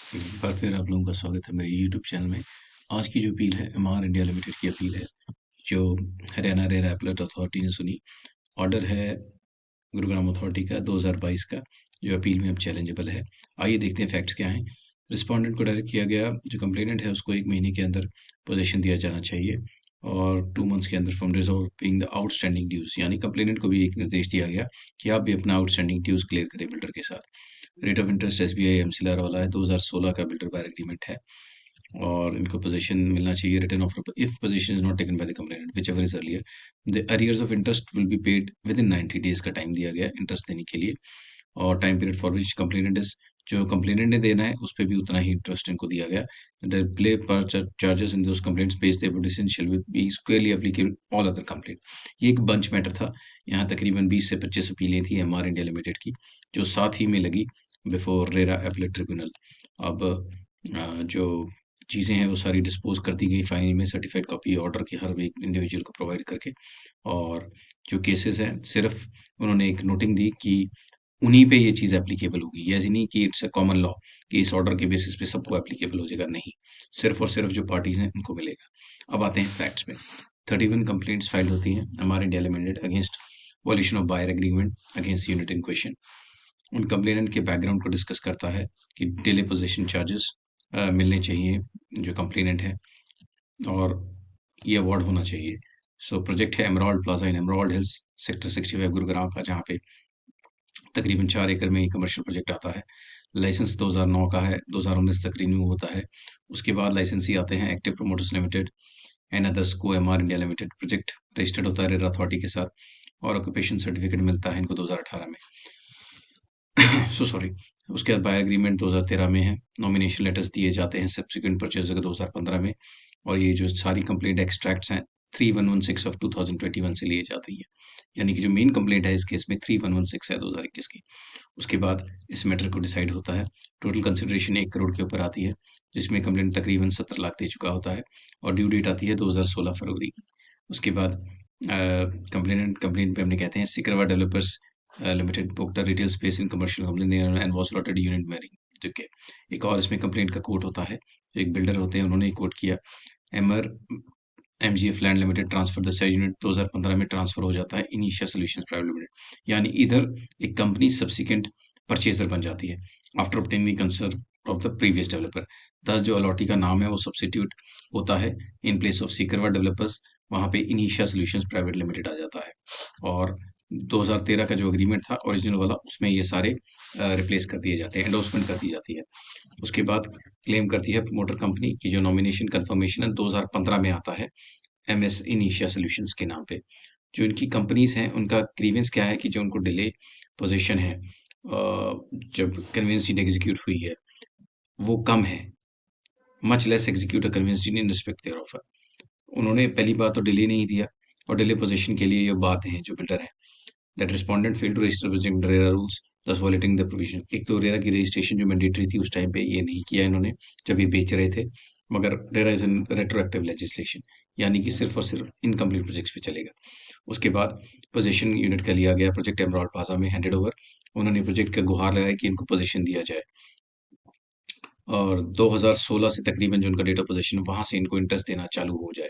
एक बार फिर आप लोगों का स्वागत है मेरे यूट्यूब चैनल में। आज की जो अपील है एमआर इंडिया लिमिटेड की अपील है, जो हरियाणा रेरा एपलेट अथॉरिटी ने सुनी। ऑर्डर है गुरुग्राम अथॉरिटी का 2022 का, जो अपील में अब चैलेंजेबल है। आइए देखते हैं फैक्ट्स क्या हैं। रिस्पोंडेंट को डायरेक्ट किया गया, जो कंप्लेनेंट है उसको 1 महीने के अंदर पोजीशन दिया जाना चाहिए और 2 मंथ्स के अंदर from resolving the outstanding dues, यानी कंप्लेनेंट को भी एक निर्देश दिया गया कि आप भी अपना आउटस्टैंडिंग ड्यूज क्लियर करें बिल्डर के साथ। Rate of interest SBI MCLR वाला है, 2016 का बिल्डर बायर एग्रीमेंट है और इनको पोजीशन मिलना चाहिए। Return offer if position is not taken by the complainant which ever is earlier, the arrears of interest will be paid with in 90 days का time दिया गया इंटरेस्ट देने के लिए। और time period for which complainant is, जो complainant ने देना है उस पर भी उतना ही इंटरेस्ट इनको दिया गया। The play per charges in those complaints based the decision shall be squarely applicable all other complaint. ये एक बंच मैटर था। यहाँ तकरीबन 20 से 25 अपीलें थी एमआर इंडिया लिमिटेड की, जो साथ ही में लगी बिफोर रेरा एपलेट ट्रिब्यूनल। अब जो चीज़ें हैं वो सारी डिस्पोज कर दी गई फाइनल में, सर्टिफाइड कॉपी ऑर्डर की हर एक इंडिविजुअल को प्रोवाइड करके। और जो केसेस हैं सिर्फ उन्होंने एक नोटिंग दी कि उन्हीं पे ये चीज़ एप्लीकेबल होगी, ये ऐसी नहीं कि इट्स अ कॉमन लॉ कि इस ऑर्डर के बेसिस पे सबको एप्लीकेबल हो जाएगा, नहीं, सिर्फ और सिर्फ जो पार्टीज हैं उनको मिलेगा। अब आते हैं फैक्ट्स में। 31 कंप्लेंट्स फाइल होती हैं हमारे India limited against violation of buyer agreement against unit in question. उन कंप्लेनेंट के बैकग्राउंड को डिस्कस करता है कि डिले पोजीशन चार्जेस मिलने चाहिए जो कंप्लेनेंट है, और ये अवार्ड होना चाहिए। सो प्रोजेक्ट है एमराल्ड प्लाजा इन एमराल्ड हिल्स, सेक्टर 65 गुरुग्राम का, जहाँ पे तकरीबन 4 एकड़ में ये कमर्शियल प्रोजेक्ट आता है। लाइसेंस 2009 का है, 2019 तक रिन्यू होता है। उसके बाद लाइसेंसी आते हैं Active Promoters Limited and others को Emaar India Limited. Project registered होता है रेरा अथॉरिटी के साथ और ऑक्यूपेशन सर्टिफिकेट मिलता है इनको 2018 में। So sorry. उसके बाद बायर एग्रीमेंट 2013 में है। नॉमिनेशन लेटर्स दिए जाते हैं सब्सिक्वेंट परचेज 2015 में। और ये जो सारी कंप्लेंट एक्सट्रैक्ट्स हैं 3116 ऑफ 2021 से लिए जाती है, यानी कि जो मेन कंप्लेंट है इस केस में 3116 है 2021 की। उसके बाद इस मैटर को डिसाइड होता है। टोटल कंसिडरेशन 1 करोड़ के ऊपर आती है, जिसमें कंप्लेंट तकरीबन 17 लाख दे चुका होता है और ड्यू डेट आती है 2016 फरवरी की। उसके बाद कंप्लेंट पे हमने कहते हैं Sikarwa developers limited booked a retail space in commercial company and was allotted unit bearing। ठीक है। एक और इसमें कंप्लेंट का कोट होता है, एक बिल्डर होते हैं उन्होंने कोट किया, Emaar MGF Land Limited transfer the size unit 2015 में ट्रांसफर हो जाता है इनिशिया सॉल्यूशंस प्राइवेट लिमिटेड, यानी इधर एक कंपनी सब्सिक्वेंट परचेजर बन जाती है after obtaining the concern of the previous developer. दस जो अलॉटी का नाम है वो सब्सिट्यूट होता है, इन प्लेस ऑफ सीकरवा डेवलपर्स वहां पे इनिशिया सॉल्यूशंस प्राइवेट लिमिटेड आ जाता है। और 2013 का जो एग्रीमेंट था ओरिजिनल वाला, उसमें ये सारे रिप्लेस कर दिए जाते हैं, एंडोर्समेंट कर दी जाती है। उसके बाद क्लेम करती है प्रमोटर कंपनी की जो नॉमिनेशन कंफर्मेशन है 2015 में आता है एमएस इनिशिया सॉल्यूशंस के नाम पे। जो इनकी कंपनीज हैं उनका ग्रीवेंस क्या है कि जो उनको डिले पोजीशन है जब कन्वेंस डीड एग्जीक्यूट हुई है वो कम है, much less execute a conveyance deed in respect their offer. उन्होंने पहली बात तो डिले नहीं दिया, और डिले पोजीशन के लिए ये बात है जो बिल्डर है that respondent failed to register with RERA rules thus violating the provision. एक तो रेरा की रजिस्ट्रेशन जो मैंडेटरी थी उस टाइम पे ये नहीं किया इन्होंने जब ये बेच रहे थे, मगर RERA is in retroactive legislation, यानी कि सिर्फ और सिर्फ इनकम्प्लीट प्रोजेक्ट्स पे चलेगा। उसके बाद पोजीशन यूनिट का लिया गया, प्रोजेक्ट एमराल्ड प्लाजा में हैंडेड ओवर। उन्होंने प्रोजेक्ट का गुहार लगाया कि इनको पोजीशन दिया जाए, और 2016 से तकरीबन जो उनका डेट ऑफ पोजीशन वहां से इनको इंटरेस्ट देना चालू हो जाए।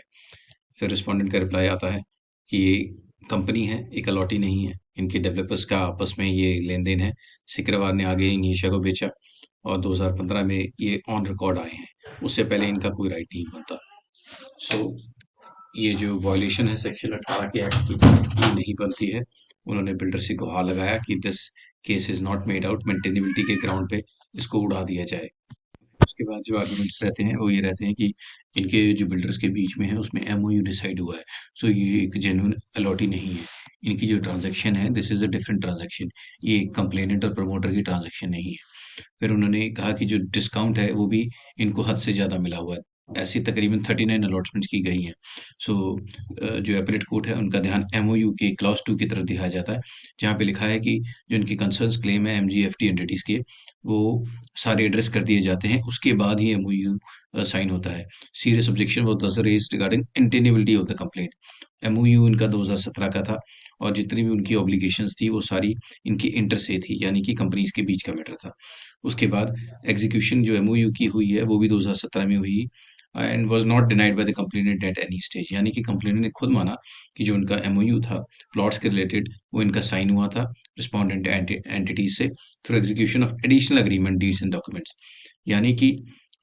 फिर रिस्पोंडेंट का रिप्लाई आता है कि ये कंपनी है, एक अलॉटी नहीं है, इनके डेवलपर्स का आपस में ये लेन देन है। सिकरवार ने आगे इनिशिया को बेचा और 2015 में ये ऑन रिकॉर्ड आए हैं, उससे पहले इनका कोई राइट नहीं बनता। सो ये जो वॉयलेशन है सेक्शन 18 के एक्ट की, ये नहीं बनती है। उन्होंने बिल्डर से गुहार लगाया कि this case is not made out, maintainability के ग्राउंड पे इसको उड़ा दिया जाए। उसके बाद जो आर्गुमेंट्स रहते हैं वो ये रहते हैं कि इनके जो बिल्डर्स के बीच में है उसमें एमओयू डिसाइड हुआ है, सो ये एक जेन्युइन अलॉटी नहीं है। इनकी जो ट्रांजैक्शन है this is a different transaction, ये कंप्लेनेंट और प्रमोटर की ट्रांजैक्शन नहीं है। फिर उन्होंने कहा कि जो डिस्काउंट है वो भी इनको हद से ज़्यादा मिला हुआ है, ऐसी तकरीबन 39 अलॉटमेंट्स की गई हैं। सो जो एपलेट कोर्ट है उनका ध्यान एमओयू के क्लॉज 2 की तरफ दिखाया जाता है, जहाँ पे लिखा है कि जो इनके कंसर्न्स क्लेम है एमजीएफटी एंटिटीज के, वो सारे एड्रेस कर दिए जाते हैं, उसके बाद ही एमओयू साइन होता है। Serious objection was thus raised regarding intenability of the complaint. MOU इनका 2017 का था और जितनी भी उनकी ऑब्लिगेशंस थी वो सारी इनकी इंटर से थी, यानी कि कंपनीज के बीच का मैटर था। उसके बाद एग्जीक्यूशन जो एमओयू की हुई है वो भी 2017 में हुई and was not denied by the complainant at any stage, यानी कि कंप्लेनेंट ने खुद माना कि जो उनका एमओयू था प्लॉट्स के रिलेटेड वो इनका साइन हुआ था रिस्पोंडेंट एंटिटीज से through execution of additional agreement deeds and documents. यानी कि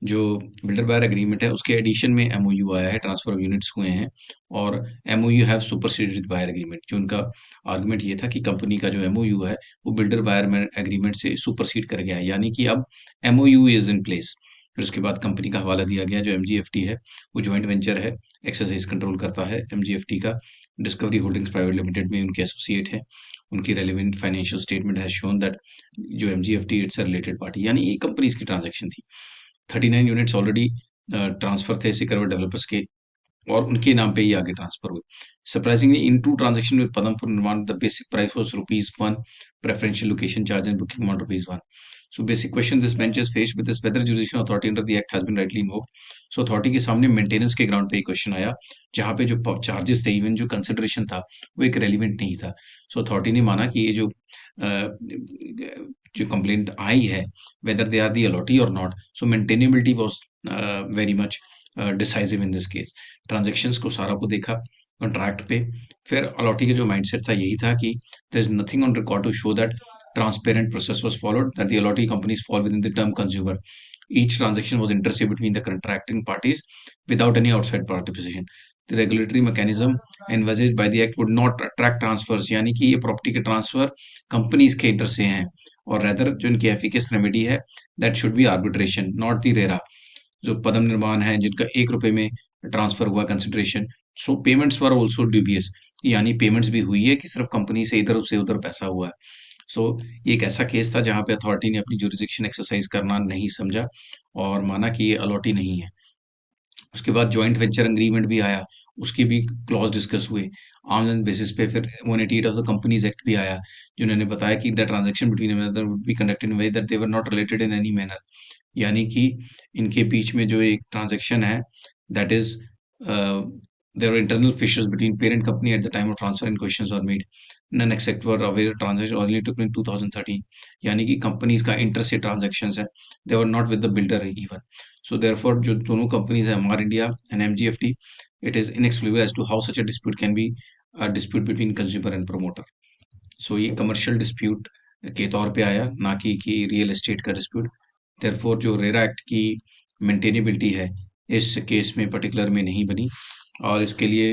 जो बिल्डर बायर एग्रीमेंट है उसके एडिशन में एमओयू आया है, ट्रांसफर ऑफ यूनिट्स हुए हैं और MOU have superseded buyer agreement. जो उनका आर्गुमेंट ये था कि कंपनी का जो एमओयू है वो बिल्डर बायर एग्रीमेंट से सुपरसीड कर गया है, यानी कि अब एमओयू इज इन प्लेस। फिर उसके बाद कंपनी का हवाला दिया गया, जो एमजीएफटी है वो जॉइंट वेंचर है, एक्सरसाइज कंट्रोल करता है एमजीएफटी का। डिस्कवरी होल्डिंग्स प्राइवेट लिमिटेड में उनके एसोसिएट है। उनकी relevant financial statement has shown that जो एमजीएफटी इट्स अ रिलेटेड पार्टी, यानी ये कंपनीज की ट्रांजैक्शन थी। 39 यूनिट्स ऑलरेडी ट्रांसफर थे सिकरवर डेवलपर्स के और उनके नाम पे ही आगे ट्रांसफर हुए। Surprisingly in two transaction with Padampur Nirman the basic price was ₹1, preferential location charge and booking amount ₹1. So basic question this bench is faced with is whether jurisdiction authority under the act has been rightly invoked. So authority के सामने maintenance के ground पे एक question आया जहाँ पे जो charges थे, इवन जो कंसिडरेशन था वो एक रेलिवेंट नहीं था। सो अथॉरिटी ने माना कि ये जो कंप्लेंट आई है whether they are the allottee or not, so maintainability was very much decisive in this case. Transactions को सारा को देखा कॉन्ट्रैक्ट पे, फिर अलॉटी का जो माइंडसेट था यही था कि there is nothing on record to show that transparent process was followed, that the allotee companies fall within the term consumer. Each transaction was inter-se between the contracting parties without any outside participation. The regulatory mechanism envisaged by the act would not attract transfers, यानी कि ये property के transfer companies के inter से हैं और rather जो इनकी एफिकेस रेमेडी है that should be arbitration not the RERA. जो पदम निर्माण है जिनका ₹1 में ट्रांसफर हुआ consideration, so payments were also dubious, यानी पेमेंट्स भी हुई है कि सिर्फ कंपनी से उधर पैसा हुआ है। सो ये एक ऐसा केस था जहां पे अथॉरिटी ने अपनी जुरिस्डिक्शन एक्सरसाइज करना नहीं समझा और माना कि ये अलॉटी नहीं है। उसके बाद जॉइंट वेंचर एग्रीमेंट भी आया, उसके भी क्लॉज डिस्कस हुए आर्म्स लेंथ बेसिस पे। फिर 188 ऑफ द कंपनीज एक्ट भी आया जिन्होंने बताया कि the transaction between would be conducted in way that they were not related in any manner, यानी कि इनके बीच में जो एक ट्रांजैक्शन है that is there were internal fissures between parent company at the time of transfer and questions were made. None except were aware transaction only took in 2013, यानी कि companies का इंटर से ट्रांजेक्शन है, they were not with the builder even. So therefore जो दोनों companies है MR India and MGFT, it is inexplicable as to how such a dispute can be a dispute between consumer and promoter. So ये commercial dispute के तौर पे आया, ना कि रियल एस्टेट का डिस्प्यूट। देयरफॉर जो रेरा एक्ट की मेंटेनेबिलिटी है इस केस में पर्टिकुलर में नहीं बनी और इसके लिए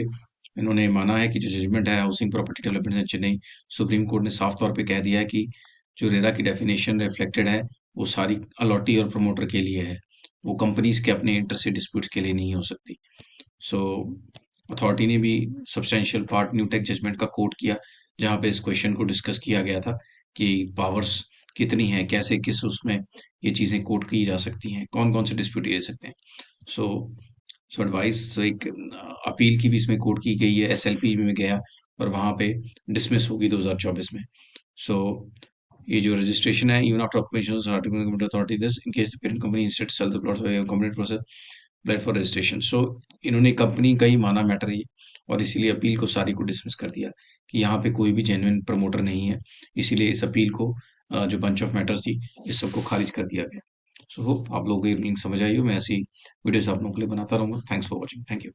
इन्होंने माना है कि जो जजमेंट है housing property development and Chennai supreme court ने साफ तौर पे कह दिया है कि जो रेरा की डेफिनेशन रिफ्लेक्टेड है वो सारी अलॉटी और प्रमोटर के लिए है, वो कंपनीज के अपने इंटर से डिस्प्यूट्स के लिए नहीं हो सकती। सो अथॉरिटी ने भी सब्सटेंशियल पार्ट न्यूटेक जजमेंट का कोट किया जहाँ पे इस क्वेश्चन को डिस्कस किया गया था कि पावर्स कितनी हैं, कैसे किस उसमें ये चीज़ें कोट की जा सकती हैं, कौन कौन से डिस्प्यूट ले सकते हैं। सो सो एडवाइस एक अपील की भी इसमें कोट की गई है, एसएलपी में गया और वहाँ पे डिसमिस होगी 2024 में। सो ये जो रजिस्ट्रेशन है even after occupation authority this in case the parent company instead sell the plots by complete process applied for registration. So इन्होंने कंपनी का ही माना मैटर ये और इसीलिए अपील को सारी को डिसमिस कर दिया कि यहाँ पे कोई भी जेन्युइन प्रमोटर नहीं है, इसीलिए इस अपील को जो बंच ऑफ मैटर्स थी इस सबको खारिज कर दिया गया। सो होप आप लोगों को ये रूलिंग समझ आई हो। मैं ऐसी वीडियोस आप लोगों के लिए बनाता रहूंगा। Thanks for watching. Thank you.